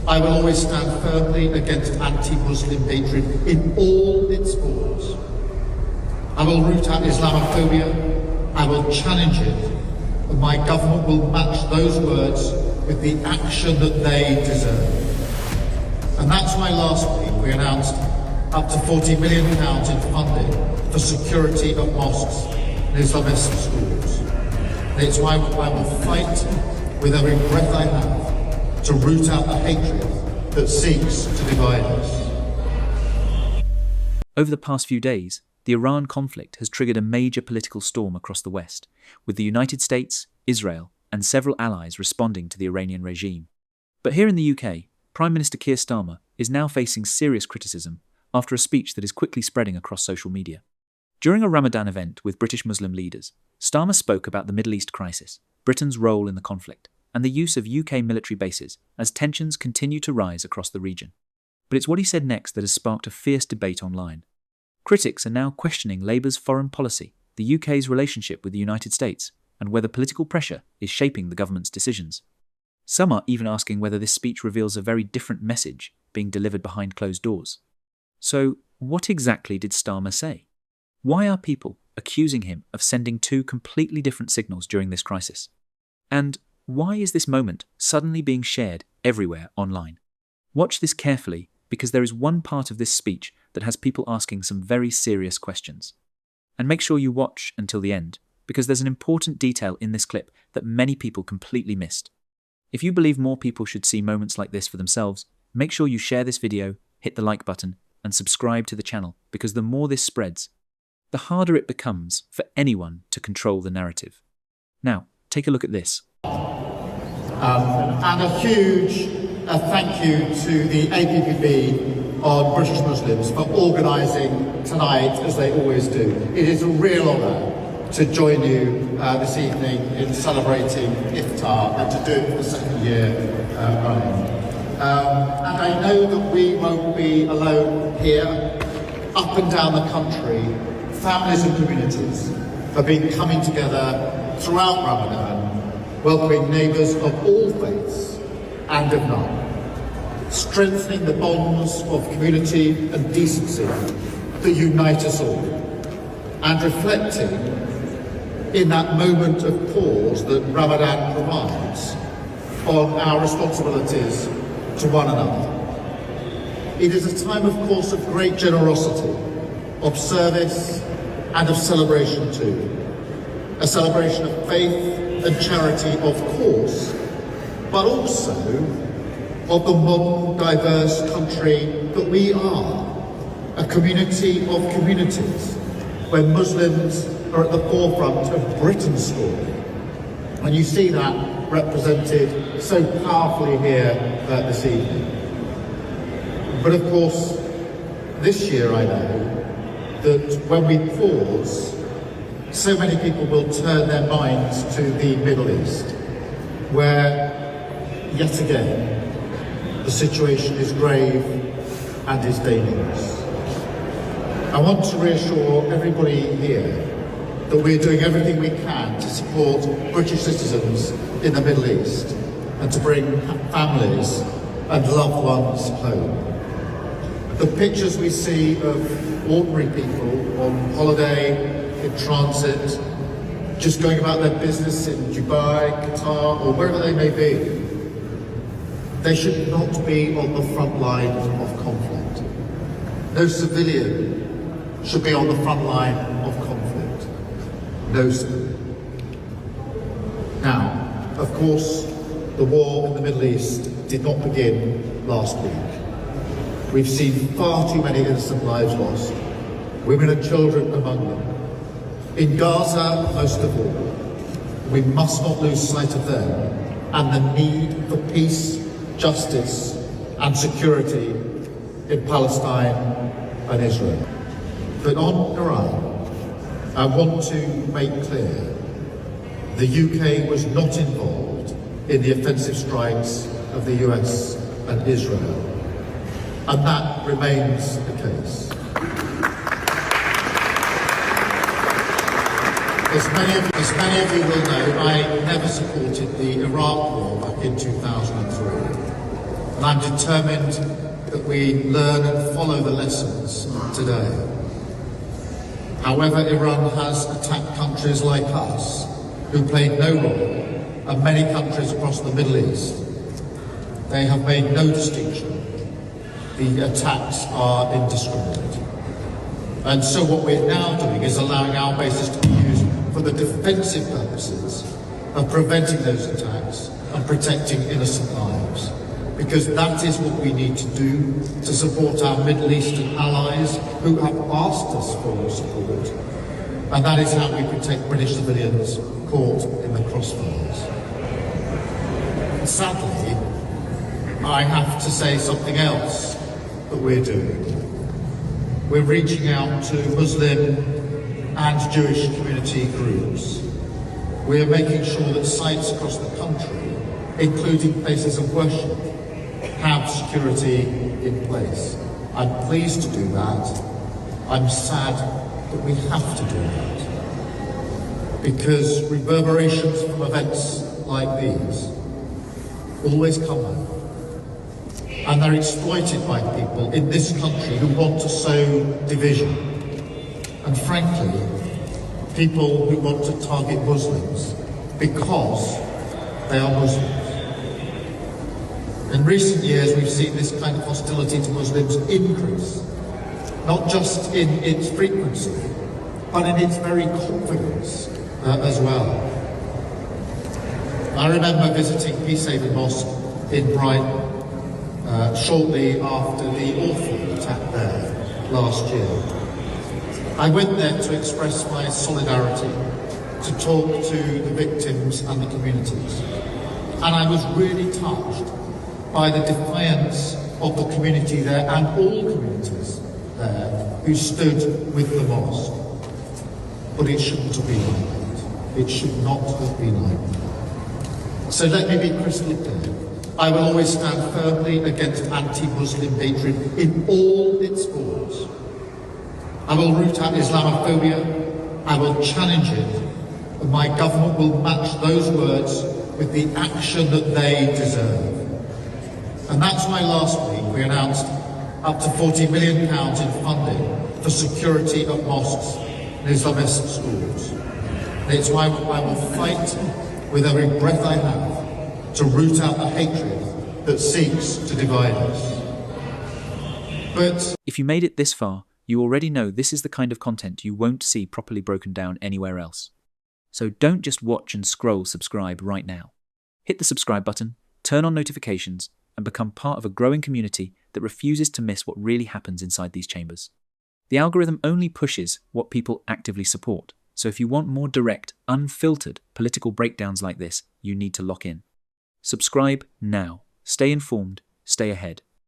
I will always stand firmly against anti-Muslim hatred in all its forms. I will root out Islamophobia, I will challenge it, and my government will match those words with the action that they deserve. And that's why last week we announced up to £40 million in funding for security of mosques and Islamist schools. And it's why I will fight with every breath I have to root out the hatred that seeks to divide us. Over the past few days, the Iran conflict has triggered a major political storm across the West, with the United States, Israel, and several allies responding to the Iranian regime. But here in the UK, Prime Minister Keir Starmer is now facing serious criticism after a speech that is quickly spreading across social media. During a Ramadan event with British Muslim leaders, Starmer spoke about the Middle East crisis, Britain's role in the conflict, and the use of UK military bases as tensions continue to rise across the region. But it's what he said next that has sparked a fierce debate online. Critics are now questioning Labour's foreign policy, the UK's relationship with the United States, and whether political pressure is shaping the government's decisions. Some are even asking whether this speech reveals a very different message being delivered behind closed doors. So, what exactly did Starmer say? Why are people accusing him of sending two completely different signals during this crisis? And why is this moment suddenly being shared everywhere online? Watch this carefully, because there is one part of this speech that has people asking some very serious questions. And make sure you watch until the end, because there's an important detail in this clip that many people completely missed. If you believe more people should see moments like this for themselves, make sure you share this video, hit the like button, and subscribe to the channel, because the more this spreads, the harder it becomes for anyone to control the narrative. Now, take a look at this. And a huge thank you to the APPB on British Muslims for organising tonight, as they always do. It is a real honour to join you this evening in celebrating Iftar and to do it for the second year running. And I know that we won't be alone here. Up and down the country, families and communities have been coming together throughout Ramadan, welcoming neighbours of all faiths and of none, strengthening the bonds of community and decency that unite us all, and reflecting in that moment of pause that Ramadan provides on our responsibilities to one another. It is a time, of course, of great generosity, of service and of celebration too. A celebration of faith and charity, of course, but also of the modern, diverse country that we are, a community of communities, where Muslims are at the forefront of Britain's story. And you see that represented so powerfully here this evening. But of course, this year I know that when we pause, so many people will turn their minds to the Middle East, where, yet again, the situation is grave and is dangerous. I want to reassure everybody here that we're doing everything we can to support British citizens in the Middle East and to bring families and loved ones home. The pictures we see of ordinary people on holiday, in transit, just going about their business in Dubai, Qatar, or wherever they may be, they should not be on the front line of conflict. No civilian should be on the front line of conflict. No civilian. Now, of course, the war in the Middle East did not begin last week. We've seen far too many innocent lives lost, women and children among them. In Gaza, most of all, we must not lose sight of them and the need for peace, justice and security in Palestine and Israel. But on Iran, I want to make clear the UK was not involved in the offensive strikes of the US and Israel, and that remains the case. As many of you will know, I never supported the Iraq war back in 2003. And And I'm determined that we learn and follow the lessons today. However, Iran has attacked countries like us, who played no role, and many countries across the Middle East. They have made no distinction. The attacks are indiscriminate. And so what we're now doing is allowing our bases to be used for the defensive purposes of preventing those attacks and protecting innocent lives. Because that is what we need to do to support our Middle Eastern allies who have asked us for support. And that is how we protect British civilians caught in the crossfires. Sadly, I have to say something else that we're doing. We're reaching out to Muslim and Jewish community groups. We're making sure that sites across the country, including places of worship, have security in place. I'm pleased to do that. I'm sad that we have to do that. Because reverberations from events like these always come home. And they're exploited by people in this country who want to sow division. And frankly, people who want to target Muslims because they are Muslims. In recent years, we've seen this kind of hostility to Muslims increase, not just in its frequency, but in its very confidence as well. I remember visiting Peacehaven Mosque in Brighton shortly after the awful attack there last year. I went there to express my solidarity, to talk to the victims and the communities. And I was really touched by the defiance of the community there and all communities there who stood with the mosque. But it shouldn't have been like that. It should not have been like that. So let me be crystal clear. I will always stand firmly against anti-Muslim hatred in all its forms. I will root out Islamophobia. I will challenge it. And my government will match those words with the action that they deserve. And that's why last week we announced up to £40 million in funding for security of mosques and Islamist schools. And it's why I will fight with every breath I have to root out the hatred that seeks to divide us. But if you made it this far, you already know this is the kind of content you won't see properly broken down anywhere else. So don't just watch and scroll subscribe right now. Hit the subscribe button, turn on notifications, and become part of a growing community that refuses to miss what really happens inside these chambers. The algorithm only pushes what people actively support, so if you want more direct, unfiltered political breakdowns like this, you need to lock in. Subscribe now. Stay informed, stay ahead.